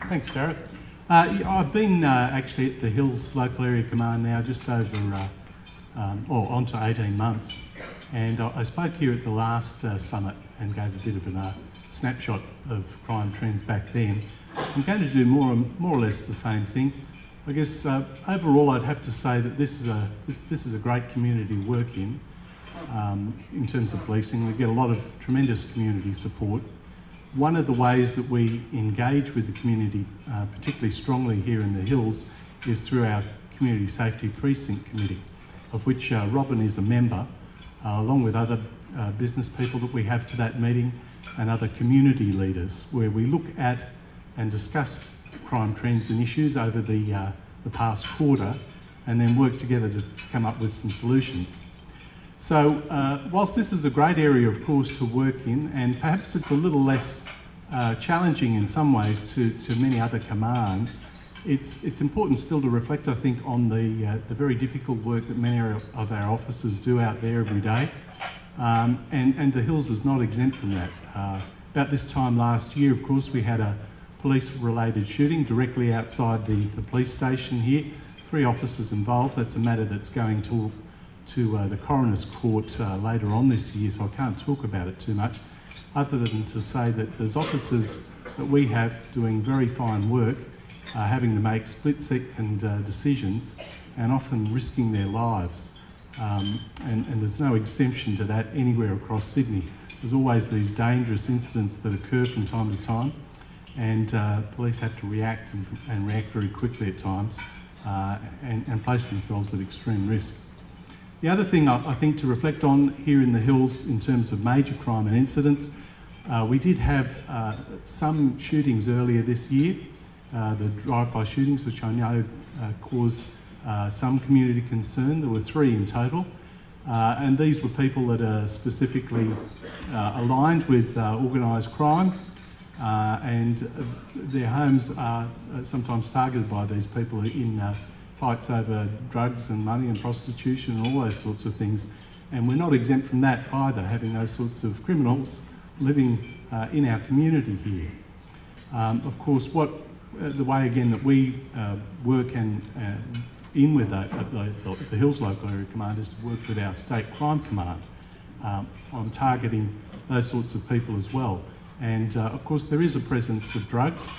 Thanks, Gareth. I've been actually at the Hills Local Area Command now just over, on to 18 months, and I spoke here at the last summit and gave a bit of a snapshot of crime trends back then. I'm going to do more or less the same thing. I guess overall I'd have to say that this is a great community to work in terms of policing. We get a lot of tremendous community support. One of the ways that we engage with the community particularly strongly here in the Hills is through our Community Safety Precinct Committee, of which Robin is a member, along with other business people that we have to that meeting and other community leaders, where we look at and discuss crime trends and issues over the past quarter and then work together to come up with some solutions. So whilst this is a great area, of course, to work in, and perhaps it's a little less challenging in some ways to many other commands, it's important still to reflect, I think, on the very difficult work that many of our officers do out there every day. And the Hills is not exempt from that. About this time last year, of course, we had a police-related shooting directly outside the police station here. 3 officers involved. That's a matter that's going to the Coroner's Court later on this year, so I can't talk about it too much, other than to say that there's officers that we have doing very fine work, having to make split-second decisions and often risking their lives. And there's no exemption to that anywhere across Sydney. There's always these dangerous incidents that occur from time to time, and police have to react and react very quickly at times and place themselves at extreme risk. The other thing I think to reflect on here in the Hills in terms of major crime and incidents, we did have some shootings earlier this year, the drive-by shootings, which I know caused some community concern. There were 3 in total, and these were people that are specifically aligned with organised crime, and their homes are sometimes targeted by these people in fights over drugs and money and prostitution and all those sorts of things. And we're not exempt from that either, having those sorts of criminals living in our community here. Of course, the way again that we work in with the Hills Local Area Command is to work with our State Crime Command on targeting those sorts of people as well. And of course there is a presence of drugs,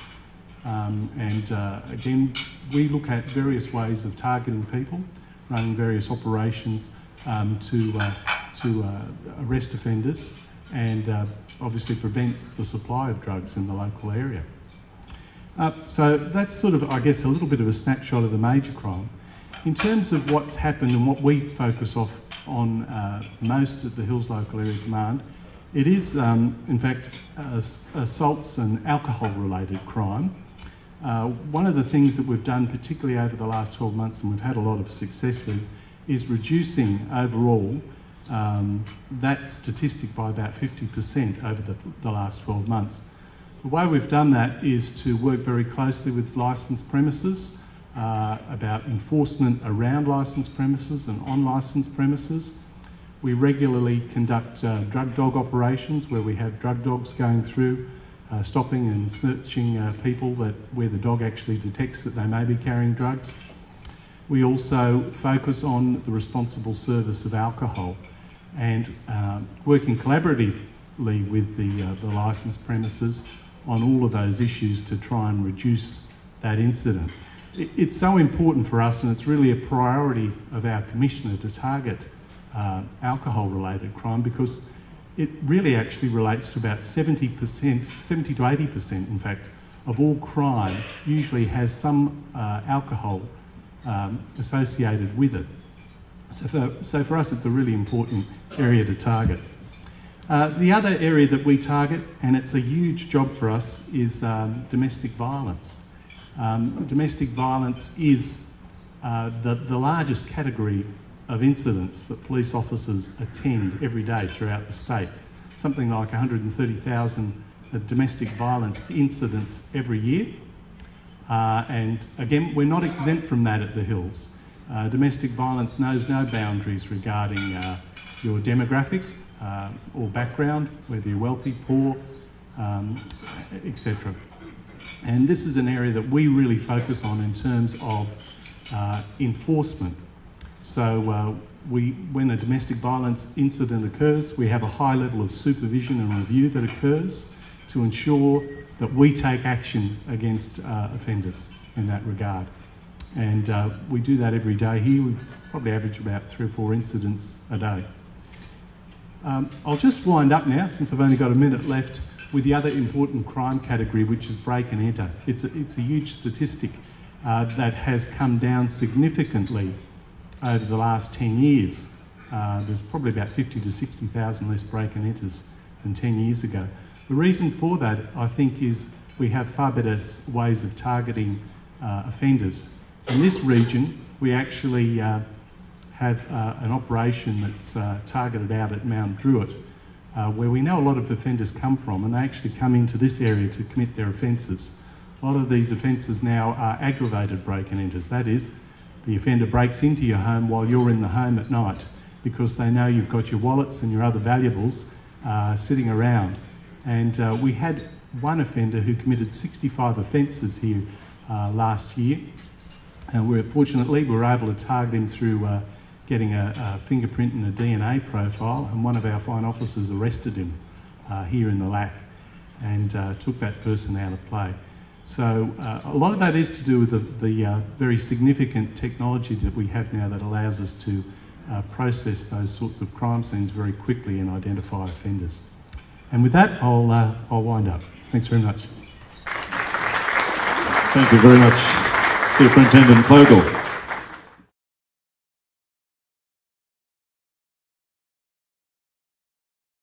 and again we look at various ways of targeting people, running various operations to arrest offenders and obviously prevent the supply of drugs in the local area. So that's sort of, I guess, a little bit of a snapshot of the major crime. In terms of what's happened and what we focus on most at the Hills Local Area Command, it is, in fact, assaults and alcohol-related crime. One of the things that we've done, particularly over the last 12 months, and we've had a lot of success with, is reducing overall that statistic by about 50% over the last 12 months. The way we've done that is to work very closely with licensed premises, about enforcement around licensed premises and on licensed premises. We regularly conduct drug dog operations where we have drug dogs going through, stopping and searching people where the dog actually detects that they may be carrying drugs. We also focus on the responsible service of alcohol and working collaboratively with the licensed premises on all of those issues to try and reduce that incident. It's so important for us, and it's really a priority of our Commissioner to target alcohol-related crime, because it really actually relates to about 70% to 80%, in fact, of all crime usually has some alcohol associated with it. So for us, it's a really important area to target. The other area that we target, and it's a huge job for us, is domestic violence. Domestic violence is the largest category of incidents that police officers attend every day throughout the state. Something like 130,000 domestic violence incidents every year. And again, we're not exempt from that at the Hills. Domestic violence knows no boundaries regarding your demographic or background, whether you're wealthy, poor, etc. And this is an area that we really focus on in terms of enforcement. So when a domestic violence incident occurs, we have a high level of supervision and review that occurs to ensure that we take action against offenders in that regard. And we do that every day here. We probably average about 3 or 4 incidents a day. I'll just wind up now, since I've only got a minute left, with the other important crime category, which is break and enter. It's a huge statistic that has come down significantly over the last 10 years. There's probably about 50 to 60,000 less break and enters than 10 years ago. The reason for that, I think, is we have far better ways of targeting offenders. In this region, we actually have an operation that's targeted out at Mount Druitt, where we know a lot of offenders come from, and they actually come into this area to commit their offences. A lot of these offences now are aggravated break and enters. That is, the offender breaks into your home while you're in the home at night because they know you've got your wallets and your other valuables sitting around. And we had one offender who committed 65 offences here last year. And fortunately, we were able to target him through getting a fingerprint and a DNA profile, and one of our fine officers arrested him here in the LAC and took that person out of play. So a lot of that is to do with the very significant technology that we have now that allows us to process those sorts of crime scenes very quickly and identify offenders. And with that, I'll wind up. Thanks very much. Thank you very much, Superintendent Flogel.